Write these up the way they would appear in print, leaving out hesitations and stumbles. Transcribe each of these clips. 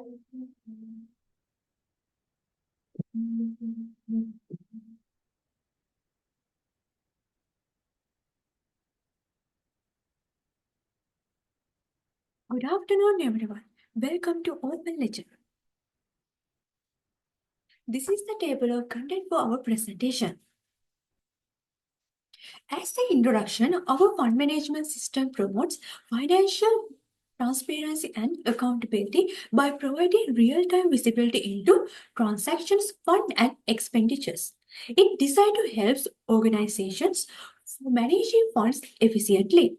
Good afternoon, everyone. Welcome to Open Lecture. This is the table of content for our presentation. As the introduction, our fund management system promotes financial transparency and accountability by providing real-time visibility into transactions, fund and expenditures. It designed to help organizations managing funds efficiently.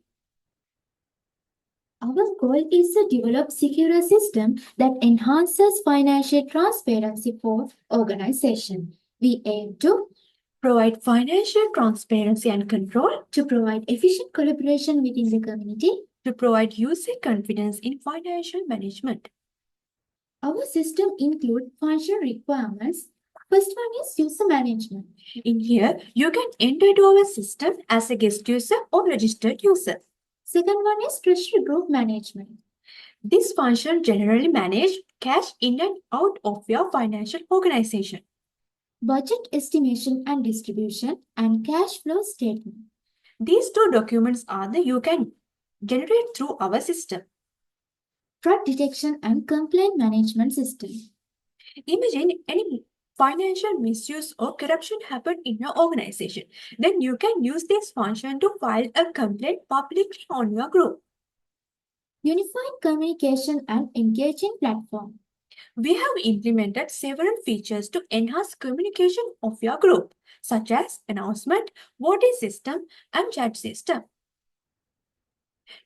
Our goal is to develop secure system that enhances financial transparency for organization. We aim to Provide financial transparency and control, to provide efficient collaboration within the community. to provide user confidence in financial management. Our system includes functional requirements. First one is user management. In here, you can enter into our system as a guest user or registered user. Second one is treasury group management. This function generally manages cash in and out of your financial organization. Budget estimation and distribution and cash flow statement. These two documents are the you can generate through our system. Fraud detection and complaint management system. Imagine any financial misuse or corruption happen in your organization. Then you can use this function to file a complaint publicly on your group. Unified communication and engaging platform. We have implemented several features to enhance communication of your group, such as announcement, voting system, and chat system.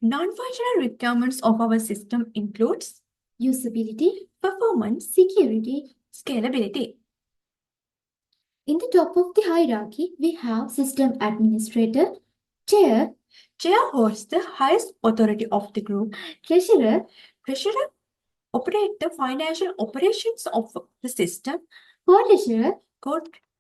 Non-functional requirements of our system includes Usability, performance, security. scalability. In the top of the hierarchy, we have system administrator, chair, Chair holds the highest authority of the group. treasurer, Treasurer operates the financial operations of the system. co-treasurer,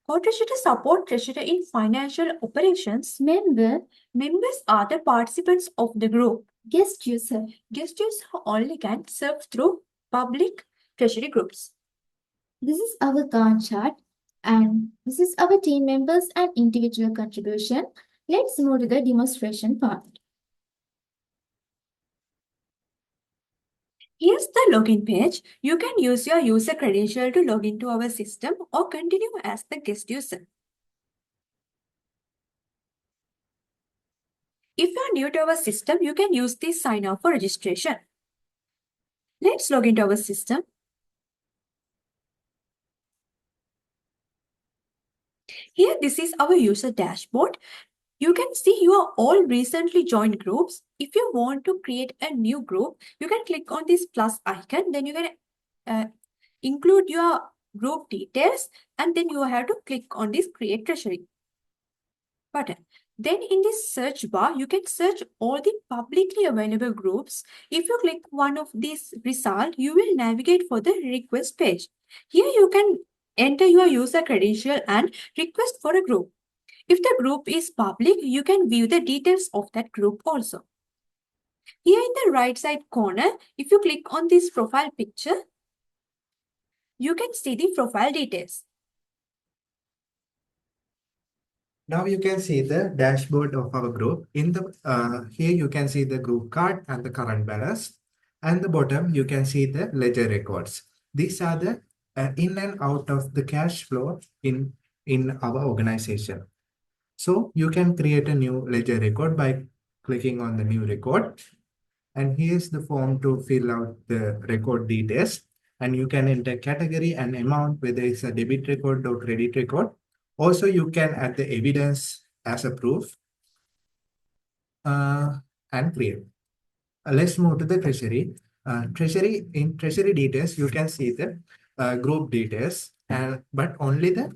Co-treasurer support treasurer in financial operations. member, Members are the participants of the group. guest user. Guest users only can serve through public treasury groups. This is our Gantt chart and this is our team members and individual contribution. Let's move to the demonstration part. Here's the login page. You can use your user credential to log into our system or continue as the guest user. If you are new to our system, you can use this sign up for registration. Let's log into our system. Here, this is our user dashboard. You can see your all recently joined groups. If you want to create a new group, you can click on this plus icon. Then you can include your group details and then you have to click on this create treasury button. Then in this search bar, you can search all the publicly available groups. If you click one of these results, you will navigate for the request page. Here you can enter your user credential and request for a group. If the group is public, you can view the details of that group also. Here in the right side corner, if you click on this profile picture, you can see the profile details. Now you can see the dashboard of our group. In the here you can see the group card and the current balance. And the bottom you can see the ledger records. These are the in and out of the cash flow in our organization. So you can create a new ledger record by clicking on the new record. And here's the form to fill out the record details. And you can enter category and amount, whether it's a debit record or credit record. Also, you can add the evidence as a proof and create. Let's move to the treasury. In treasury details, you can see the group details, but only the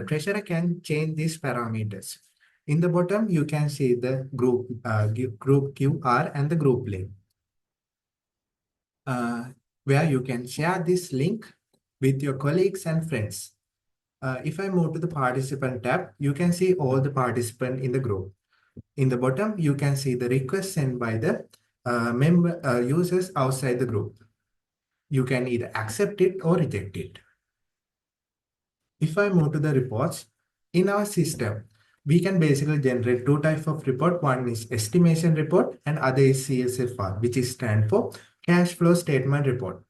treasurer can change these parameters. In the bottom, you can see the group QR and the group link, where you can share this link with your colleagues and friends. If I move to the participant tab, you can see all the participants in the group. In the bottom, you can see the request sent by the member users outside the group. you can either accept it or reject it. If I move to the reports, in our system, we can basically generate two types of report. One is estimation report and other is CSFR, which is stand for cash flow statement report.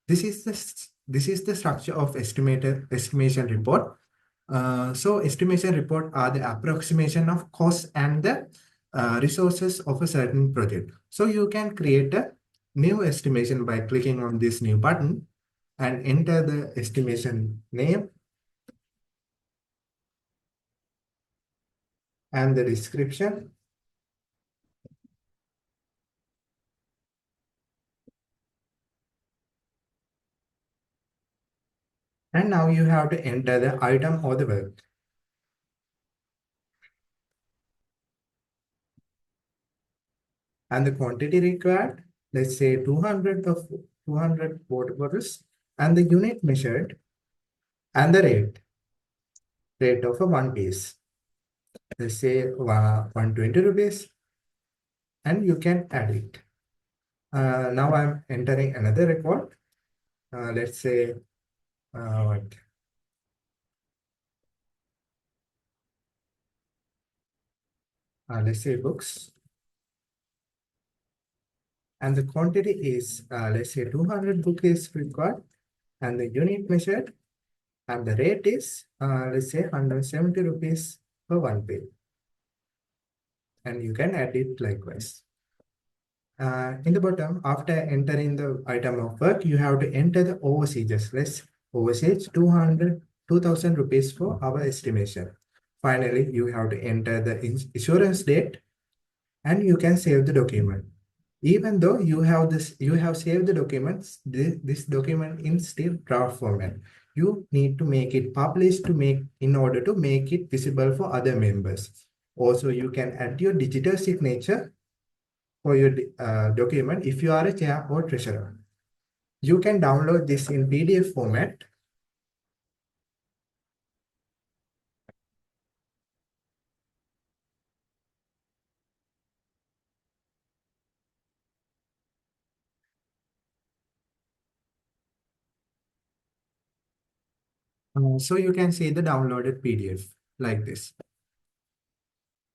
This is the structure of estimation report. So estimation report are the approximation of cost and the resources of a certain project. So you can create a new estimation by clicking on this new button and enter the estimation name and the description. And now you have to enter the item or the work. And the quantity required, let's say 200 water bottles, and the unit measured, and the rate of a one piece. Let's say 120 rupees, and you can add it. Now I'm entering another record. Let's say what? Let's say books. And the quantity is, let's say 200 book is required, and the unit measured, and the rate is, let's say 170 rupees per one page. And you can add it likewise. In the bottom, after entering the item of work, you have to enter the overseas. Let's overseas 2,000 rupees for our estimation. Finally, you have to enter the insurance date and you can save the document. Even though you have saved the documents, this document in still draft format. You need to make it published in order to make it visible for other members. Also, you can add your digital signature for your document if you are a chair or treasurer. You can download this in PDF format. So you can see the downloaded PDF like this.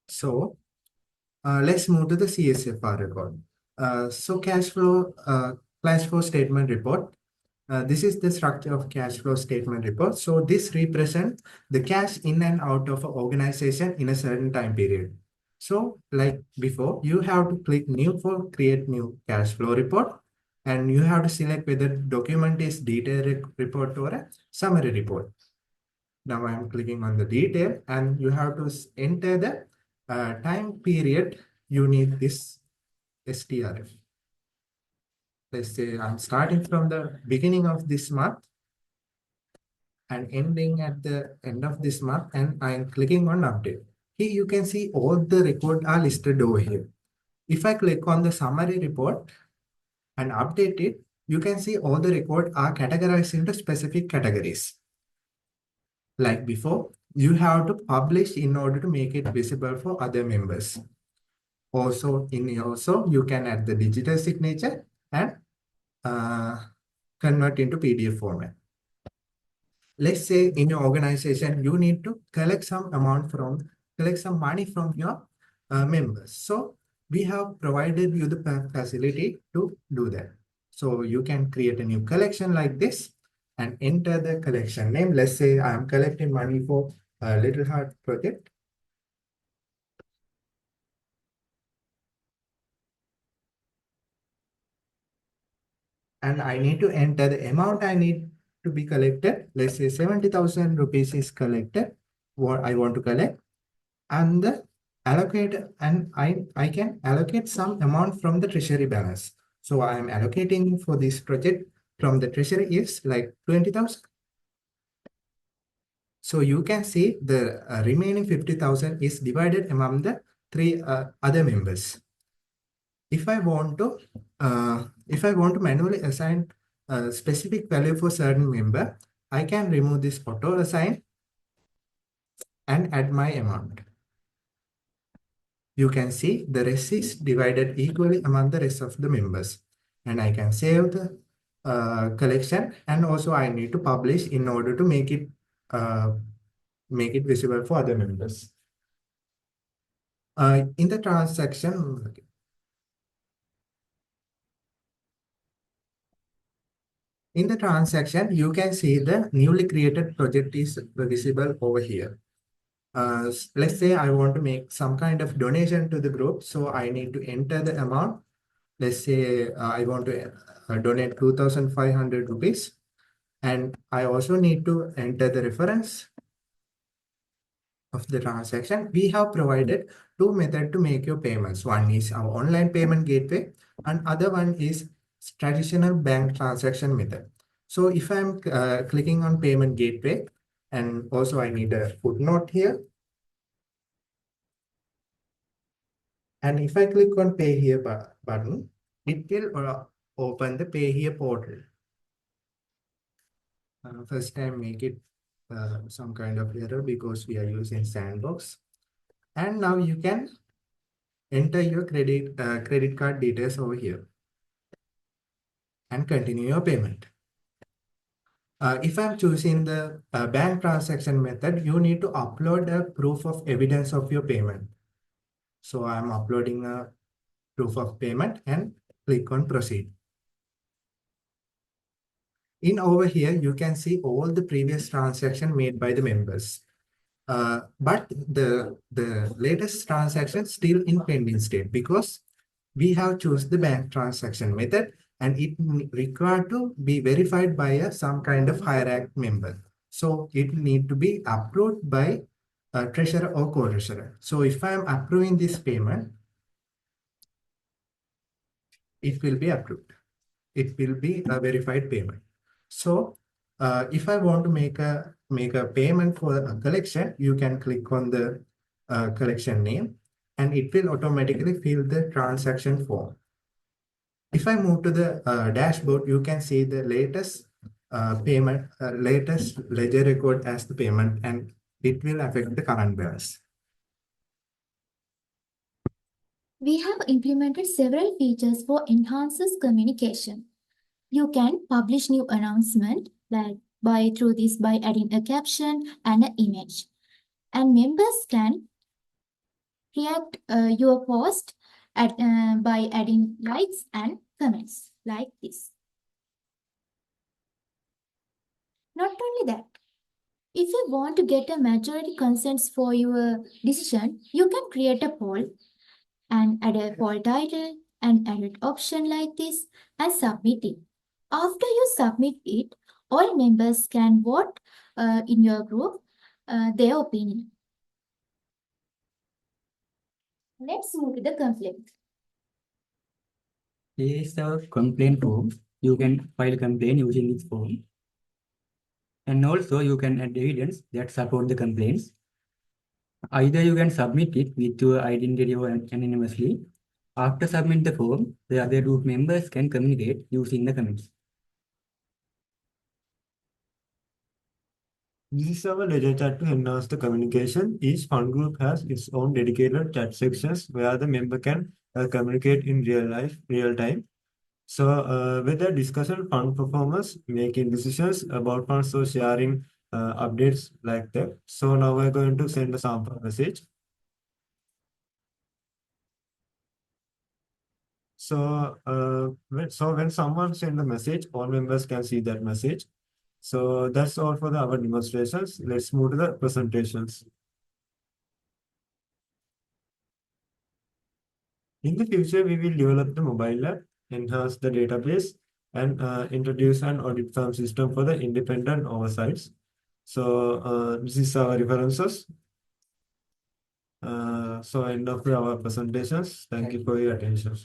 So let's move to the CSFR record. So cash flow statement report. This is the structure of cash flow statement report. So this represents the cash in and out of an organization in a certain time period. So like before, you have to click new for create new cash flow report. And you have to select whether document is detailed report or a summary report. Now I'm clicking on the detail and you have to enter the time period you need this STRF. Let's say I'm starting from the beginning of this month and ending at the end of this month and I'm clicking on update. Here you can see all the records are listed over here. If I click on the summary report and update it, you can see all the records are categorized into specific categories. Like before, you have to publish in order to make it visible for other members. Also, you can add the digital signature and convert into PDF format. Let's say in your organization, you need to collect some money from your members. So we have provided you the facility to do that. So you can create a new collection like this and enter the collection name. Let's say I am collecting money for a Little Heart project. And I need to enter the amount I need to be collected. Let's say 70,000 rupees is collected, what I want to collect. And the allocate, and I can allocate some amount from the treasury balance. So I am allocating for this project from the treasury is like 20,000. So you can see the remaining 50,000 is divided among the three other members. If I want to manually assign a specific value for certain member, I can remove this auto assign and add my amount. You can see the rest is divided equally among the rest of the members. And I can save collection, and also I need to publish in order to make it visible for other members. In the transaction, you can see the newly created project is visible over here. Let's say I want to make some kind of donation to the group, so I need to enter the amount. Let's say I want to donate 2,500 rupees, and I also need to enter the reference of the transaction. We have provided two methods to make your payments. One is our online payment gateway, and other one is traditional bank transaction method. So if I'm clicking on payment gateway, and also I need a footnote here. And if I click on pay here button, it will open the pay here portal. First time make it some kind of error because we are using sandbox. And now you can enter your credit card details over here and continue your payment. If I'm choosing the bank transaction method, you need to upload a proof of evidence of your payment. So I'm uploading a proof of payment and click on proceed. In over here, you can see all the previous transaction made by the members. But the latest transaction still in pending state because we have choose the bank transaction method and it required to be verified by some kind of higher rank member. So it need to be approved by a treasurer or co-treasurer. So if I am approving this payment, it will be approved. It will be a verified payment. So if I want to make a payment for a collection, you can click on the collection name and it will automatically fill the transaction form. If I move to the dashboard, you can see the latest payment, latest ledger record as the payment, and it will affect the current balance. We have implemented several features for enhances communication. You can publish new announcement by adding a caption and an image. And members can react your post by adding likes and comments like this. Not only that, if you want to get a majority consents for your decision, you can create a poll and add a poll title and edit option like this and submit it. After you submit it, all members can vote in your group their opinion. Let's move to the complaint. Here is our complaint form. You can file a complaint using this form. And also you can add evidence that support the complaints. Either you can submit it with your identity or anonymously. After submit the form, the other group members can communicate using the comments. This is our ledger chat to enhance the communication. Each fund group has its own dedicated chat sections where the member can communicate in real time. So whether discussing fund performance, making decisions about funds or sharing updates like that. So now we're going to send a sample message. So when someone send a message, all members can see that message. So that's all for our demonstrations. Let's move to the presentations. In the future, we will develop the mobile app, enhance the database, and introduce an audit firm system for the independent oversights. So this is our references. So end of our presentations. Thank you for your attention.